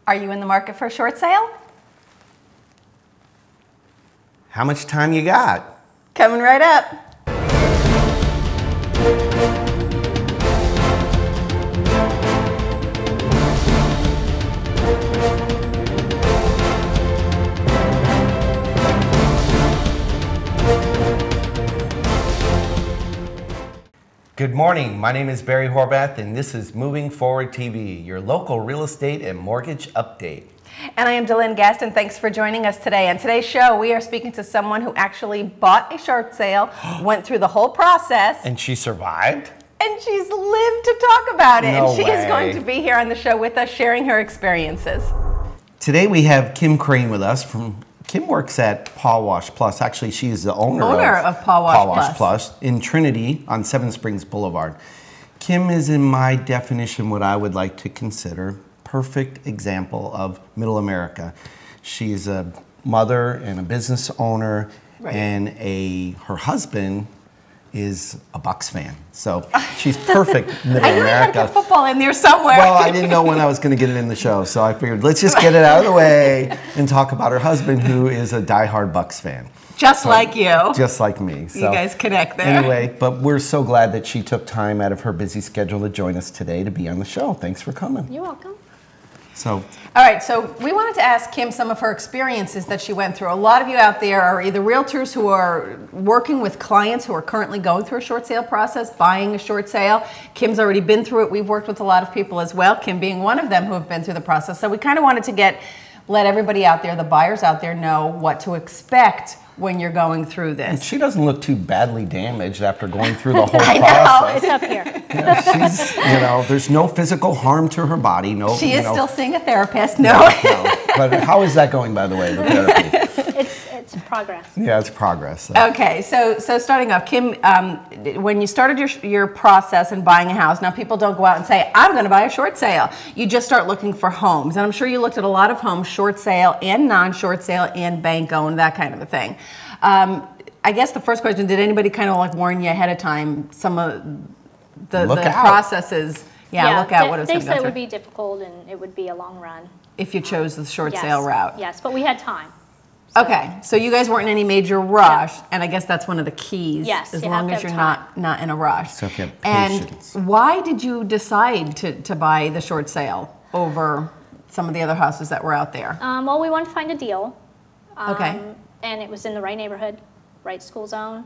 Are you in the market for a short sale? How much time you got? Coming right up. Good morning, my name is Barry Horvath and this is Moving Forward TV, your local real estate and mortgage update. And I am DeLynn Gaston. Thanks for joining us today. On today's show, we are speaking to someone who actually bought a short sale, went through the whole process. And she survived? And she's lived to talk about it. No and she way. is going to be here on the show with us, sharing her experiences. Today we have Kim Crane with us. Kim works at Paw Wash Plus. Actually, she is the owner of Paw Wash Plus in Trinity on Seven Springs Boulevard. Kim is, in my definition, what I would like to consider perfect example of middle America. She's a mother and a business owner, right. And her husband is a Bucks fan. So she's perfect middle I knew America. I had football in there somewhere. Well, I didn't know when I was going to get it in the show, so I figured let's just get it out of the way and talk about her husband, who is a diehard Bucks fan. Just like you. Just like me. So, you guys connect there. Anyway, but we're so glad that she took time out of her busy schedule to join us today to be on the show. Thanks for coming. You're welcome. So, all right, so we wanted to ask Kim some of her experiences that she went through. A lot of you out there are either realtors who are working with clients who are currently going through a short sale process, buying a short sale. Kim's already been through it. We've worked with a lot of people as well, Kim being one of them who have been through the process. So we kind of wanted to let everybody out there, the buyers out there, know what to expect when you're going through this. And she doesn't look too badly damaged after going through the whole I process. It's up here. Yeah, she's, there's no physical harm to her body. No, she is still seeing a therapist. No. But how is that going, by the way, the therapy? It's progress. Yeah, it's progress. So. Okay, so starting off, Kim, when you started your process in buying a house, now people don't go out and say, I'm going to buy a short sale. You just start looking for homes. And I'm sure you looked at a lot of homes, short sale and non-short sale and bank owned, that kind of a thing. I guess the first question, did anybody kind of like warn you ahead of time some of the processes? Yeah, look out what it's going to go through. They said it would be difficult and it would be a long run. If you chose the short sale route. Yes, but we had time. So. Okay, so you guys weren't in any major rush, and I guess that's one of the keys. Yes, as long as you're not in a rush. So if you have patience. And why did you decide to buy the short sale over some of the other houses that were out there? Well, we wanted to find a deal. Okay. And it was in the right neighborhood, right school zone.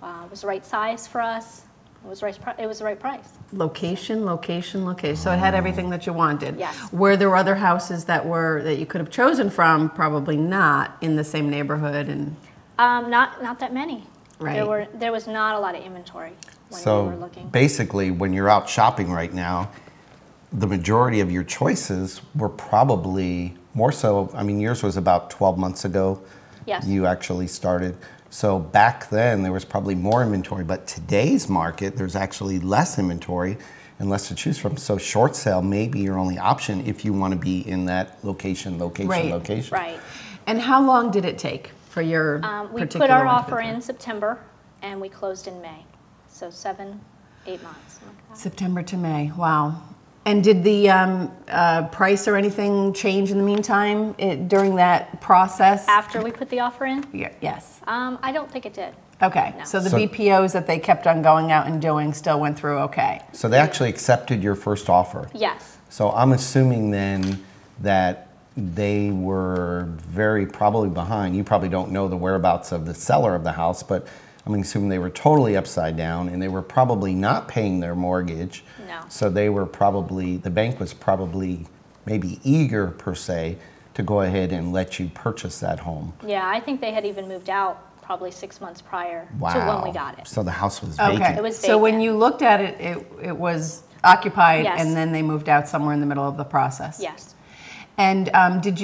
It was the right size for us. It was the right price. Location. So it had everything that you wanted. Yes. Were there other houses that you could have chosen from? Probably not in the same neighborhood and. Not that many. Right. There was not a lot of inventory when we were looking. Basically, when you're out shopping right now, the majority of your choices were probably more so. I mean, yours was about 12 months ago. Yes. You actually started. So back then there was probably more inventory, but today's market there's actually less inventory and less to choose from. So short sale may be your only option if you want to be in that location. Right. And how long did it take for your we particular put our one to offer go through? in September and we closed in May. So 7-8 months. September to May. Wow. And did the price or anything change in the meantime during that process? After we put the offer in? Yes. I don't think it did. Okay. No. So the BPOs that they kept on going out and doing still went through okay. So they actually accepted your first offer. Yes. So I'm assuming then that they were probably behind. You probably don't know the whereabouts of the seller of the house, but I'm assuming they were totally upside down and they were probably not paying their mortgage. No. So they were the bank was probably maybe eager per se to go ahead and let you purchase that home. Yeah, I think they had even moved out probably 6 months prior to when we got it. So the house was vacant. Okay. It was so when vacant. you looked at it, it was occupied Yes. and then they moved out somewhere in the middle of the process. Yes. And did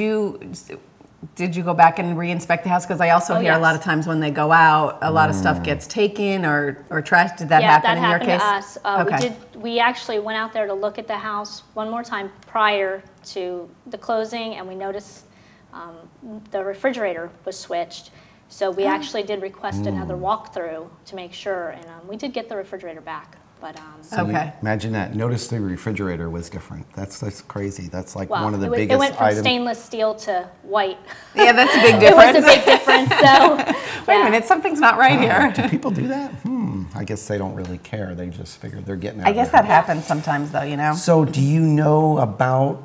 you go back and re-inspect the house? Because I also hear a lot of times when they go out, a lot of stuff gets taken or trashed. Did that happen in your case? Yeah, that happened to us. Okay. We actually went out there to look at the house one more time prior to the closing, and we noticed the refrigerator was switched. So we actually did request another walkthrough to make sure, and we did get the refrigerator back. But So Okay. imagine that. Notice the refrigerator was different. That's crazy. That's like well, one of the it biggest went from items. stainless steel to white. Yeah, that's a big It was difference. a big difference. So Wait a yeah. minute, something's not right here. Do people do that? I guess they don't really care. They just figure they're getting out I of guess their that house. happens sometimes, though, you know? So do you know about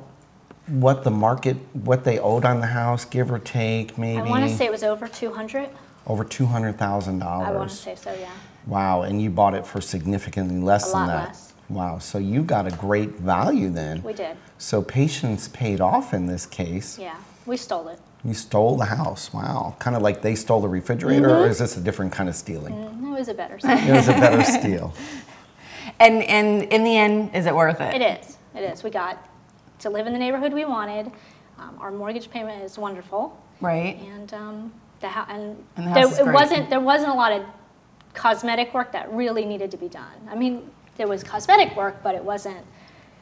what the market, what they owed on the house, give or take, maybe? I want to say it was over 200. Over $200,000. I want to say so, yeah. Wow, and you bought it for significantly less A than lot that. less. Wow, so you got a great value then. We did. So patience paid off in this case. Yeah, we stole it. You stole the house. Wow, kind of like they stole the refrigerator, or is this a different kind of stealing? It was a better sale. It was a better steal. And in the end, is it worth it? It is. It is. We got to live in the neighborhood we wanted. Our mortgage payment is wonderful. Right. And And the house there, is it great. there wasn't a lot of cosmetic work that really needed to be done. I mean, there was cosmetic work, but it wasn't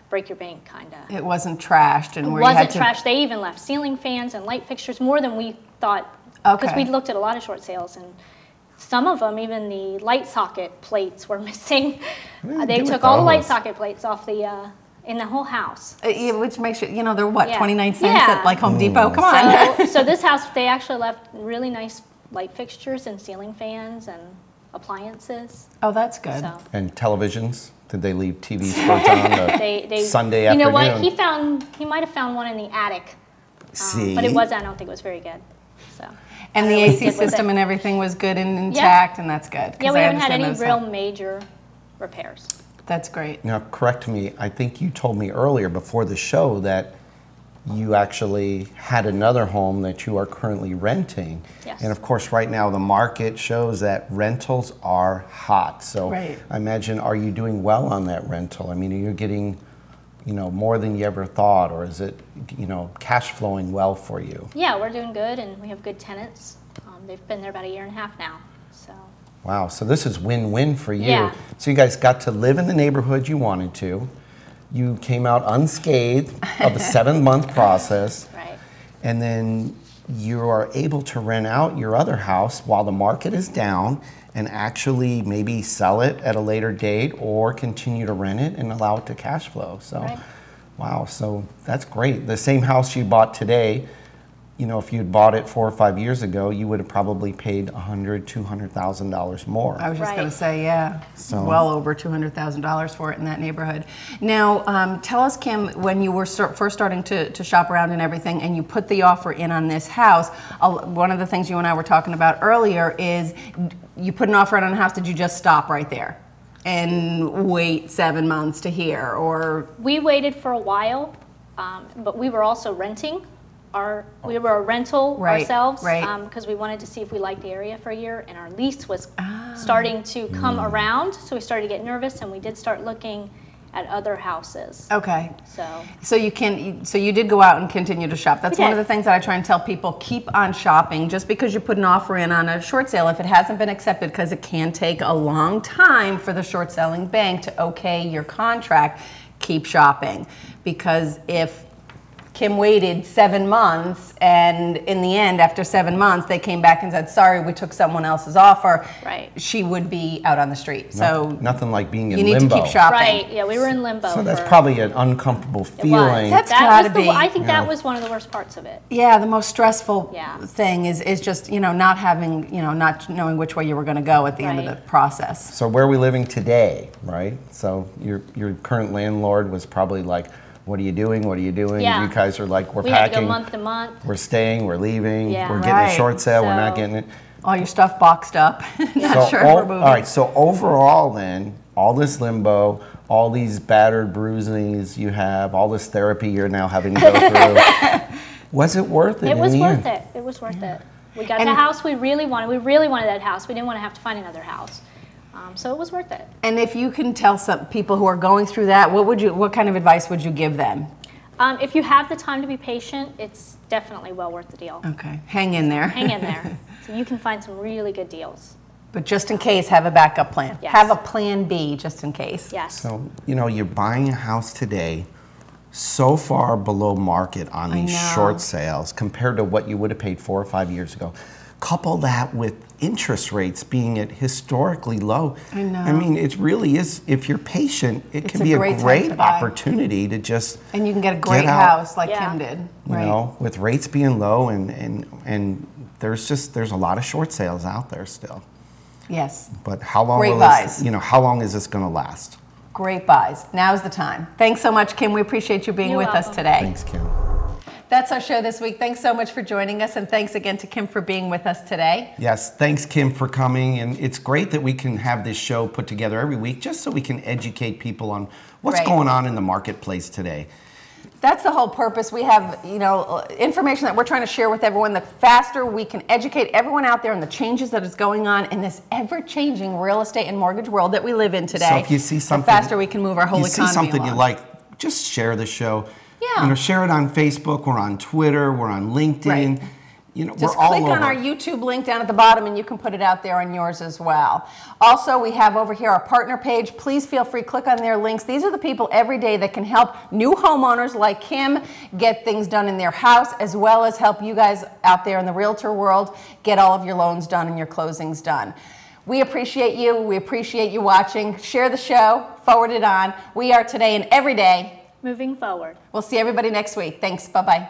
break your bank kind of. It wasn't trashed, and It where you had wasn't to. trash. They even left ceiling fans and light fixtures more than we thought. Because Okay. we looked at a lot of short sales, and some of them, even the light socket plates were missing. didn't They do took it all the light those. socket plates off the in the whole house. Yeah, which makes you, they're what, Yeah. 29 cents Yeah. at like Home Depot? Come on. So this house, they actually left really nice light fixtures and ceiling fans and appliances. Oh, that's good. So And televisions? Did they leave TV sports on the they Sunday You afternoon? know what? He might have found one in the attic, See? but I don't think it was very good. So. And I the don't know what he AC did with system it. and everything was good and intact, and that's good. 'cause Yeah, we I haven't had understand any those real help. major repairs. That's great. Now, correct me, I think you told me earlier before the show that you actually had another home that you are currently renting. Yes. And of course, right now the market shows that rentals are hot. So Right. I imagine, are you doing well on that rental? I mean, are you getting, more than you ever thought, or is it, cash flowing well for you? Yeah, we're doing good, and we have good tenants. They've been there about a year and a half now. So Wow, so this is win-win for you. Yeah. So you guys got to live in the neighborhood you wanted to. You came out unscathed of a 7-month process. right. And then you are able to rent out your other house while the market is down and actually maybe sell it at a later date or continue to rent it and allow it to cash flow. So, Right. wow, so that's great. The same house you bought today, if you'd bought it 4 or 5 years ago, you would have probably paid $100,000, $200,000 more. I was just Right. going to say, yeah, So- well over $200,000 for it in that neighborhood. Now, tell us, Kim, when you were first starting to shop around and everything, and you put the offer in on this house, one of the things you and I were talking about earlier is you put an offer in on a house, did you just stop right there and wait 7 months to hear, or? We waited for a while, but we were also renting. We were a rental Right, ourselves right. because we wanted to see if we liked the area for a year, and our lease was starting to come around, so we started to get nervous, and we did start looking at other houses. Okay. So So you did go out and continue to shop. That's We one of did. the things that I try and tell people, keep on shopping. Just because you put an offer in on a short sale, if it hasn't been accepted, because it can take a long time for the short selling bank to okay your contract, keep shopping. Because if Kim waited 7 months, and in the end, after 7 months, they came back and said, sorry, we took someone else's offer, Right. she would be out on the street. So Nothing like being in you need limbo. to keep shopping. right, yeah, we were in limbo. So that's for- probably an uncomfortable it was. feeling. That's That gotta was the- be. I think Yeah. that was one of the worst parts of it. Yeah, the most stressful Yeah. thing is just, not having, not knowing which way you were going to go at the end of the Right. process. So where are we living today, right? So your current landlord was probably like, what are you doing? What are you doing? Yeah. You guys are like, we're We had to packing. go month to month. We're staying, we're leaving, Yeah. we're getting a Right. short sale, we're not So- getting it. All your stuff boxed up, not So sure if we're moving. all right, so overall then, all this limbo, all these battered bruises you have, all this therapy you're now having to go through, was it worth it It in was the worth end? it. It was worth it. We got And- the house we really wanted. We really wanted that house. We didn't want to have to find another house. So it was worth it. And if you can tell some people who are going through that, what kind of advice would you give them? If you have the time to be patient, it's definitely well worth the deal. Okay, hang in there. Hang in there. So you can find some really good deals. But just in case, have a backup plan. Yes. Have a plan B just in case. Yes. So, you're buying a house today so far below market on these know. short sales compared to what you would have paid 4 or 5 years ago. couple that with interest rates being at historically low. I know. I mean, it really is, if you're patient, it can be a great great time to buy. opportunity to just And you can get a great out, house like Yeah. Kim did. you know, with rates being low, and there's a lot of short sales out there still. Yes. But how long Great will buys. this, you know, how long is this going to last? Great buys. Now's the time. Thanks so much, Kim. We appreciate you being You're with us welcome. today. Thanks, Kim. That's our show this week. Thanks so much for joining us, and thanks again to Kim for being with us today. Yes, thanks, Kim, for coming. And it's great that we can have this show put together every week just so we can educate people on what's Right. going on in the marketplace today. That's the whole purpose. We have, you know, information that we're trying to share with everyone. The faster we can educate everyone out there on the changes that is going on in this ever-changing real estate and mortgage world that we live in today, So if you see something, the faster we can move our whole you economy see something you along. like, just share the show. Yeah. You know, share it on Facebook. We're on Twitter. We're on LinkedIn. Right. You know, Just we're all click over. on our YouTube link down at the bottom and you can put it out there on yours as well. Also, we have over here our partner page. Please feel free, click on their links. These are the people every day that can help new homeowners like Kim get things done in their house, as well as help you guys out there in the realtor world get all of your loans done and your closings done. We appreciate you. We appreciate you watching. Share the show, forward it on. We are today and every day. Moving forward. We'll see everybody next week. Thanks. Bye-bye.